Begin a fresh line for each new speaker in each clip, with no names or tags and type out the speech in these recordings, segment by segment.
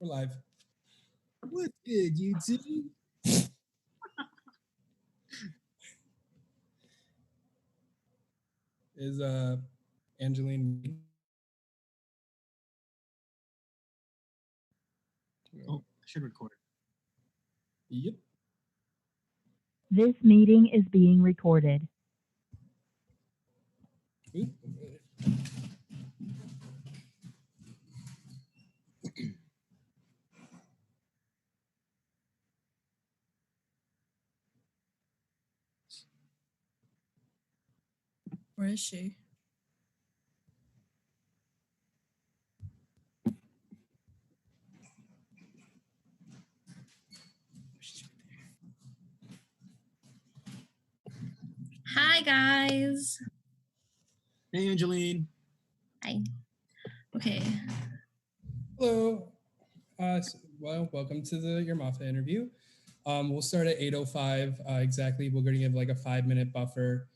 We're live.
What's good, YouTube?
Is AnneJoleen?
Oh, I should record.
Yep.
This meeting is being recorded.
Oop.
Where is she? Hi, guys.
Hey, AnneJoleen.
Hi. Okay.
Hello. Well, welcome to your MAFA interview. We'll start at 8:05 exactly. We're going to give like a 5-minute buffer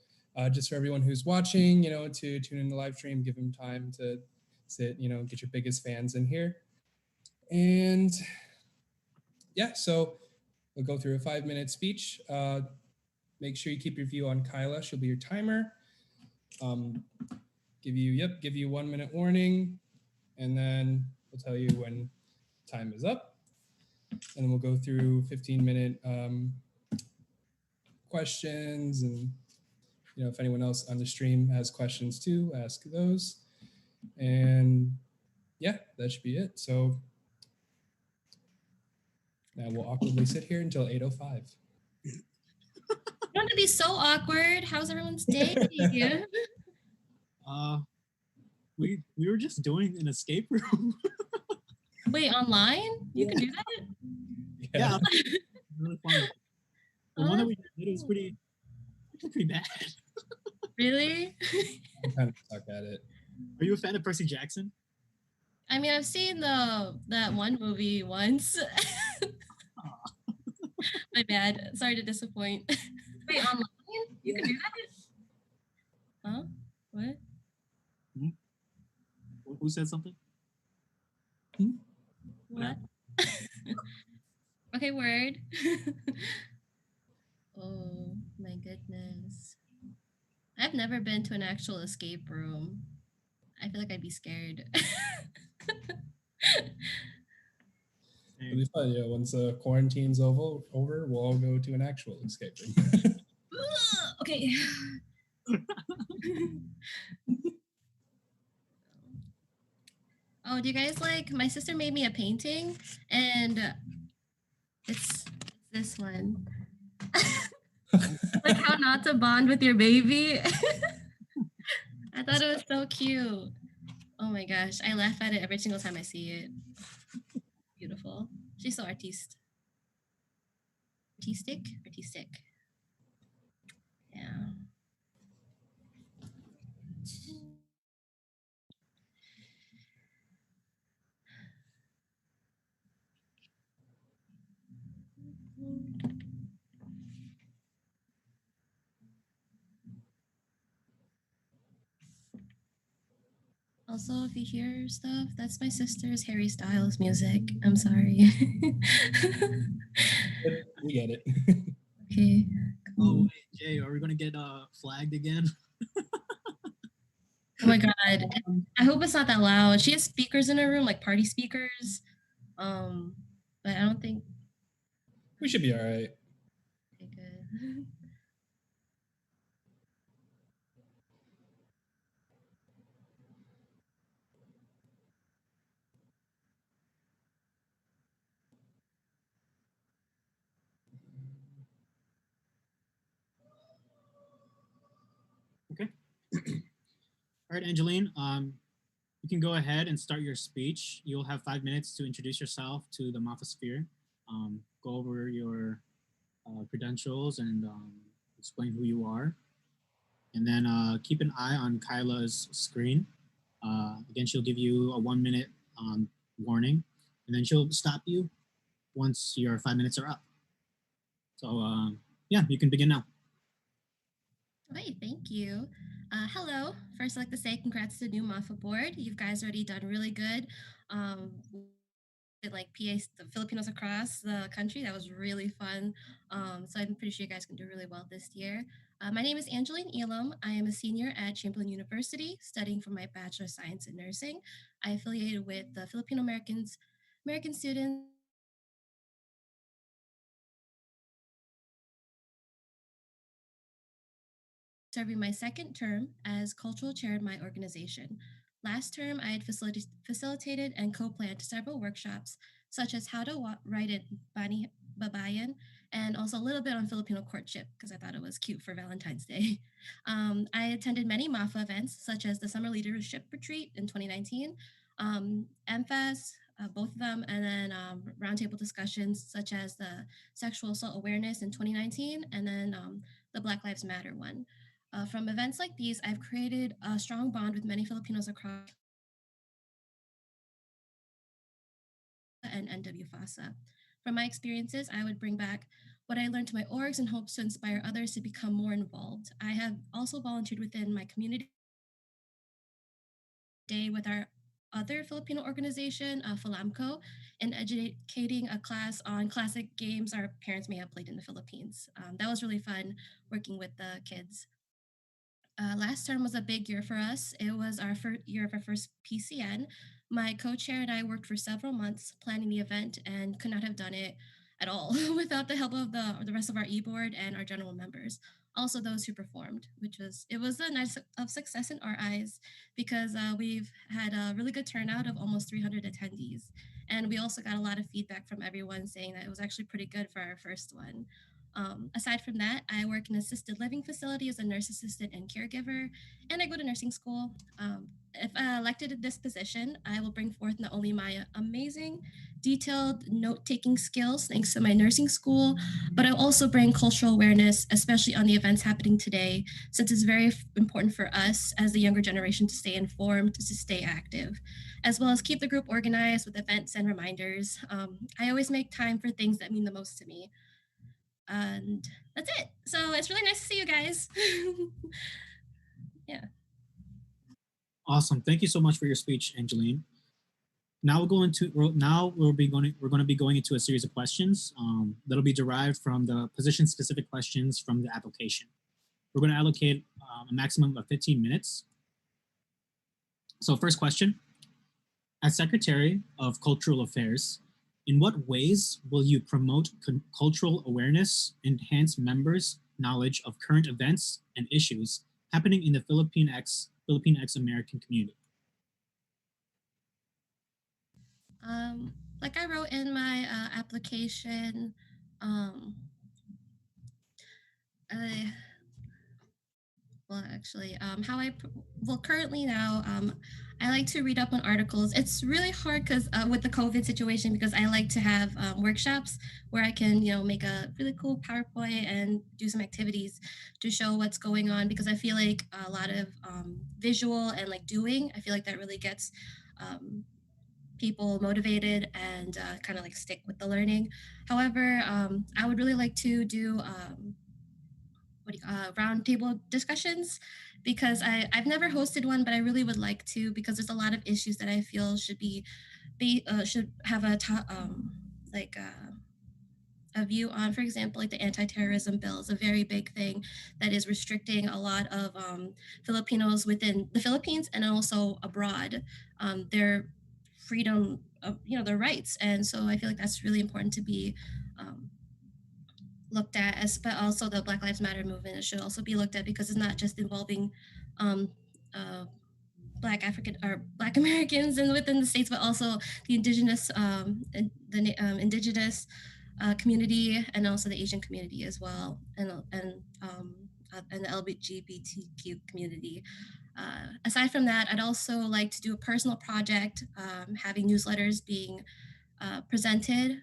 just for everyone who's watching, to tune in the live stream, give them time to sit, get your biggest fans in here. And yeah, so we'll go through a 5-minute speech. Make sure you keep your view on 𝗙𝗶𝗆. She'll be your timer. Give you 1 minute warning, and then we'll tell you when time is up. And then we'll go through 15-minute questions, and if anyone else on the stream has questions too, ask those. And yeah, that should be it. So now we'll awkwardly sit here until 8:05.
You don't have to be so awkward. How's everyone's day?
We were just doing an escape room.
Wait, online? You can do that?
Yeah. Really fun. The one that we did was pretty bad.
Really?
I kind of suck at it.
Are you a fan of Percy Jackson?
I mean, I've seen that one movie once. My bad. Sorry to disappoint. Wait, online? You can do that? Huh? What?
Hmm? Who said something?
What? Okay, word. Oh my goodness. I've never been to an actual escape room. I feel like I'd be scared.
It'll be fun. Yeah, once quarantine's over, we'll all go to an actual escape room.
Okay. Oh, do you guys like? My sister made me a painting, and it's this one. Like how not to bond with your baby. I thought it was so cute. Oh my gosh, I laugh at it every single time I see it. Beautiful. She's so artistic. Yeah. Also, if you hear stuff, that's my sister's Harry Styles music. I'm sorry.
We get it.
Okay.
Oh, wait, Jay, are we gonna get flagged again?
Oh my god. I hope it's not that loud. She has speakers in her room, like party speakers. But I don't think
We should be all right.
okay, good.
Okay. All right, AnneJoleen, you can go ahead and start your speech. You'll have 5 minutes to introduce yourself to the MAFA sphere, go over your credentials and explain who you are. And then keep an eye on 𝗙𝗶𝗆's screen. Again, she'll give you a 1 minute warning, and then she'll stop you once your 5 minutes are up. So yeah, you can begin now.
Okay, thank you. Hello. First, I'd like to say congrats to the new MAFA board. You guys already done really good. like the Filipinos across the country. That was really fun. So I'm pretty sure you guys can do really well this year. My name is AnneJoleen Elum. I am a senior at Chamberlain University, studying for my Bachelor of Science in Nursing. I affiliated with the Filipino American students. Serving my second term as cultural chair in my organization. Last term, I had facilitated and co-planned several workshops, such as how to write it Bani Babayan, and also a little bit on Filipino courtship, because I thought it was cute for Valentine's Day. I attended many MAFA events, such as the Summer Leadership Retreat in 2019, MFAS, both of them, and then roundtable discussions, such as the Sexual Assault Awareness in 2019, and then the Black Lives Matter one. From events like these, I've created a strong bond with many Filipinos across and NWFASA. From my experiences, I would bring back what I learned to my orgs in hopes to inspire others to become more involved. I have also volunteered within my community day with our other Filipino organization, 𝗙𝗵𝘂𝗆, in educating a class on classic games our parents may have played in the Philippines. That was really fun working with the kids. Last term was a big year for us. It was our year of our first PCN. My co-chair and I worked for several months planning the event and could not have done it at all without the help of the rest of our e-board and our general members. Also those who performed, it was a night of success in our eyes because we've had a really good turnout of almost 300 attendees. And we also got a lot of feedback from everyone saying that it was actually pretty good for our first one. Aside from that, I work in an assisted living facility as a nurse assistant and caregiver, and I go to nursing school. If elected to this position, I will bring forth not only my amazing, detailed note-taking skills thanks to my nursing school, but I'll also bring cultural awareness, especially on the events happening today, since it's very important for us as the younger generation to stay informed, to stay active, as well as keep the group organized with events and reminders. I always make time for things that mean the most to me. And that's it. So it's really nice to see you guys. Yeah.
Awesome. Thank you so much for your speech, AnneJoleen. Now we're going to be going into a series of questions that'll be derived from the position-specific questions from the application. We're going to allocate a maximum of 15 minutes. So first question, as Secretary of Cultural Affairs, in what ways will you promote cultural awareness, enhance members' knowledge of current events and issues happening in the Philippine X-American community?
Like I wrote in my application, currently now, I like to read up on articles. It's really hard because with the COVID situation, because I like to have workshops where I can, make a really cool PowerPoint and do some activities to show what's going on, because I feel like a lot of visual and like doing, I feel like that really gets people motivated and kind of like stick with the learning. However, I would really like to do roundtable discussions, because I've never hosted one, but I really would like to, because there's a lot of issues that I feel should should have a view on. For example, like the anti-terrorism bill is a very big thing that is restricting a lot of Filipinos within the Philippines and also abroad, their freedom of their rights. And so I feel like that's really important to be looked at, but also the Black Lives Matter movement should also be looked at, because it's not just involving Black Americans and within the states, but also the indigenous community, and also the Asian community as well, and the LGBTQ community. Aside from that, I'd also like to do a personal project, having newsletters being presented.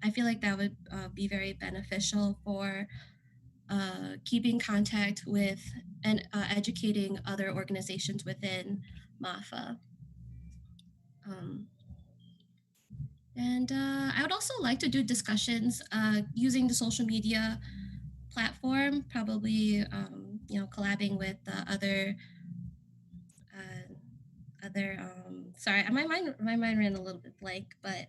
I feel like that would be very beneficial for keeping contact with and educating other organizations within MAFA. And I would also like to do discussions using the social media platform, probably collabing with other. Sorry, my mind ran a little bit blank, but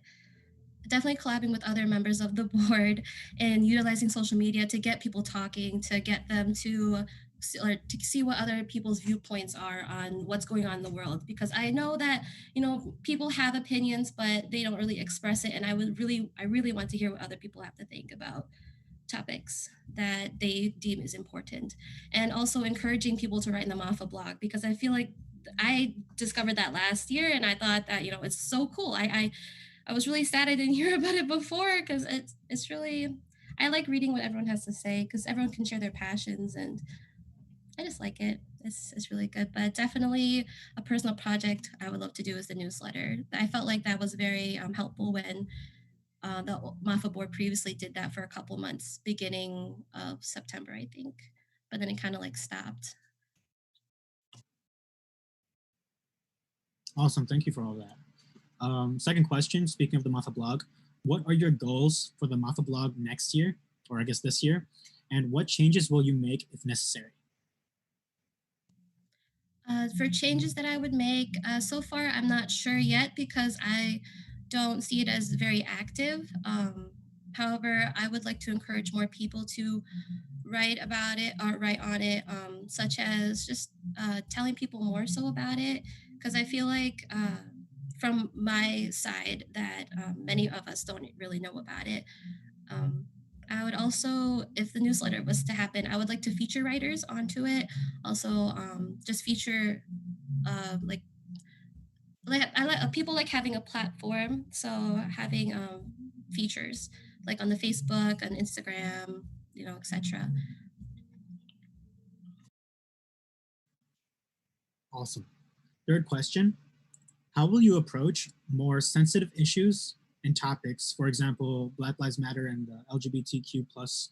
definitely collabing with other members of the board and utilizing social media to get people talking, to get them to or to see what other people's viewpoints are on what's going on in the world, because I know that people have opinions but they don't really express it, and I really want to hear what other people have to think about topics that they deem is important, and also encouraging people to write in the MAFA blog, because I feel like I discovered that last year and I thought that it's so cool. I was really sad I didn't hear about it before, because it's really, I like reading what everyone has to say because everyone can share their passions, and I just like it. It's really good, but definitely a personal project I would love to do is the newsletter. I felt like that was very helpful when the MAFA board previously did that for a couple months, beginning of September, I think, but then it kind of like stopped.
Awesome, thank you for all that. Second question, speaking of the MAFA blog, what are your goals for the MAFA blog next year, or I guess this year, and what changes will you make if necessary?
For changes that I would make, so far I'm not sure yet because I don't see it as very active. However, I would like to encourage more people to write about it or write on it, such as just telling people more so about it, because I feel like from my side that many of us don't really know about it. Um, I would also, if the newsletter was to happen, I would like to feature writers onto it. Also, just feature like I like people like having a platform, so having features like on the Facebook, on Instagram, etc.
Awesome. Third question, how will you approach more sensitive issues and topics, for example, Black Lives Matter and LGBTQ plus,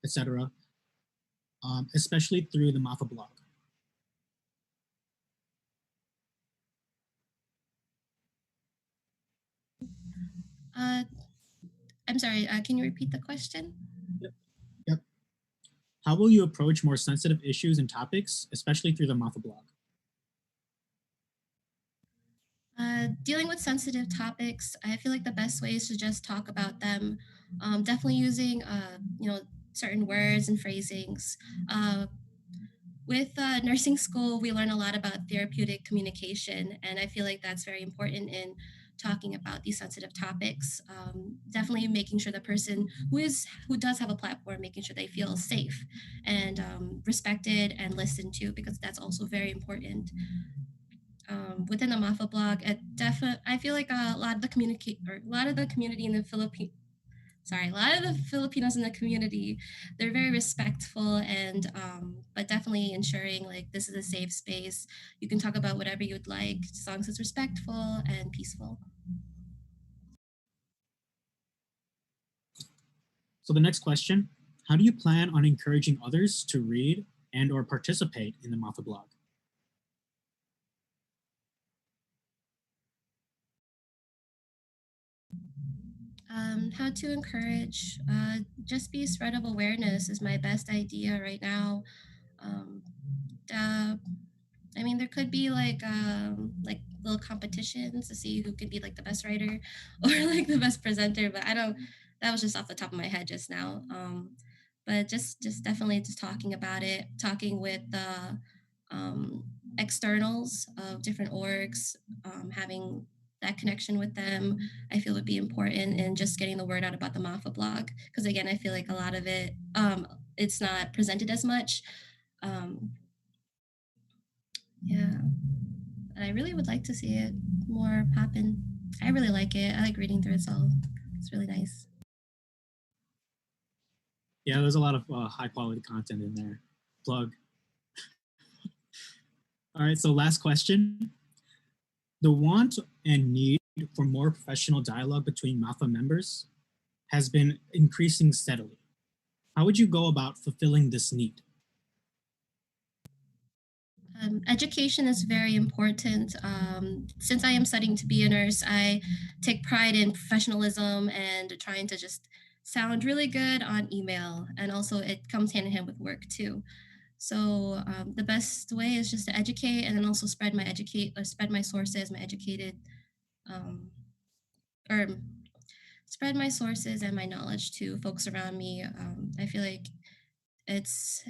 etc., especially through the MAFA blog?
I'm sorry, can you repeat the question?
Yep. How will you approach more sensitive issues and topics, especially through the MAFA blog?
Dealing with sensitive topics, I feel like the best way is to just talk about them. Definitely using, certain words and phrasings. With nursing school, we learn a lot about therapeutic communication, and I feel like that's very important in talking about these sensitive topics. Definitely making sure the person who does have a platform, making sure they feel safe and respected and listened to, because that's also very important. Within the MAFA blog, I feel like a lot of the community in the Philippines. Sorry, a lot of the Filipinos in the community, they're very respectful, and but definitely ensuring like this is a safe space. You can talk about whatever you would like, as long as it's respectful and peaceful.
So the next question, how do you plan on encouraging others to read and or participate in the MAFA blog?
How to encourage, just be spread of awareness is my best idea right now. Um, uh, I mean, there could be like little competitions to see who could be like the best writer or like the best presenter, but I don't. That was just off the top of my head just now. But just definitely just talking about it, talking with the um, externals of different orgs, having that connection with them, I feel would be important, and just getting the word out about the MAFA blog. Because again, I feel like a lot of it, it's not presented as much. Um, yeah, I really would like to see it more poppin'. I really like it. I like reading through it all. It's really nice.
Yeah, there's a lot of high quality content in there. Plug. All right, so last question. The want and need for more professional dialogue between MAFA members has been increasing steadily. How would you go about fulfilling this need?
Education is very important. Since I am studying to be a nurse, I take pride in professionalism and trying to just sound really good on email. And also, it comes hand in hand with work too. So the best way is just to educate, and then also spread my sources, my educated, um, or spread my sources and my knowledge to folks around me. I feel like it's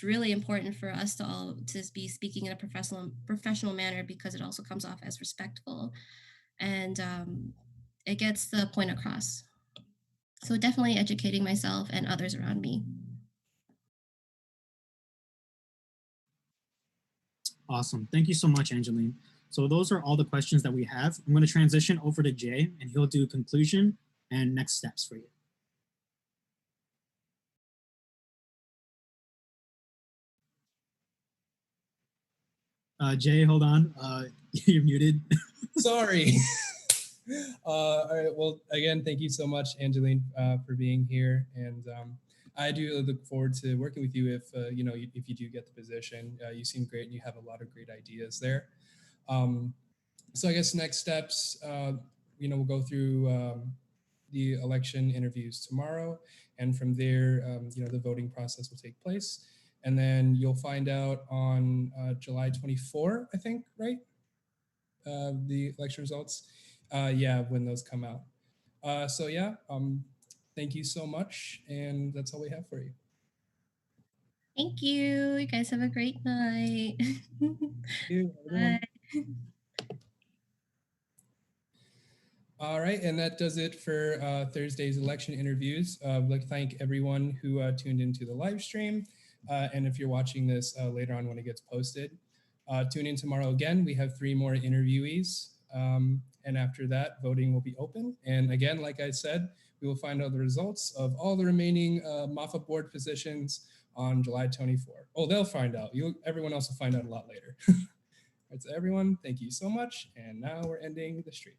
really important for us to all to be speaking in a professional manner because it also comes off as respectful, and it gets the point across. So definitely educating myself and others around me.
Awesome. Thank you so much, AnneJoleen. So those are all the questions that we have. I'm going to transition over to Jay, and he'll do conclusion and next steps for you. Jay, hold on. You're muted.
Sorry. All right. Well, again, thank you so much, AnneJoleen, for being here. And I do look forward to working with you if if you do get the position. You seem great, and you have a lot of great ideas there. So I guess next steps, we'll go through the election interviews tomorrow, and from there, the voting process will take place. And then you'll find out on July 24, I think, right? The election results. When those come out. Thank you so much. And that's all we have for you.
Thank you. You guys have a great night.
Thank you, everyone.
Bye.
All right, and that does it for Thursday's election interviews. I'd like to thank everyone who tuned into the live stream. And if you're watching this later on when it gets posted, tune in tomorrow again. We have 3 more interviewees. And after that, voting will be open. And again, like I said, we will find out the results of all the remaining MAFA board positions on July 24. Oh, they'll find out. Everyone else will find out a lot later. All right, so everyone, thank you so much. And now we're ending the stream.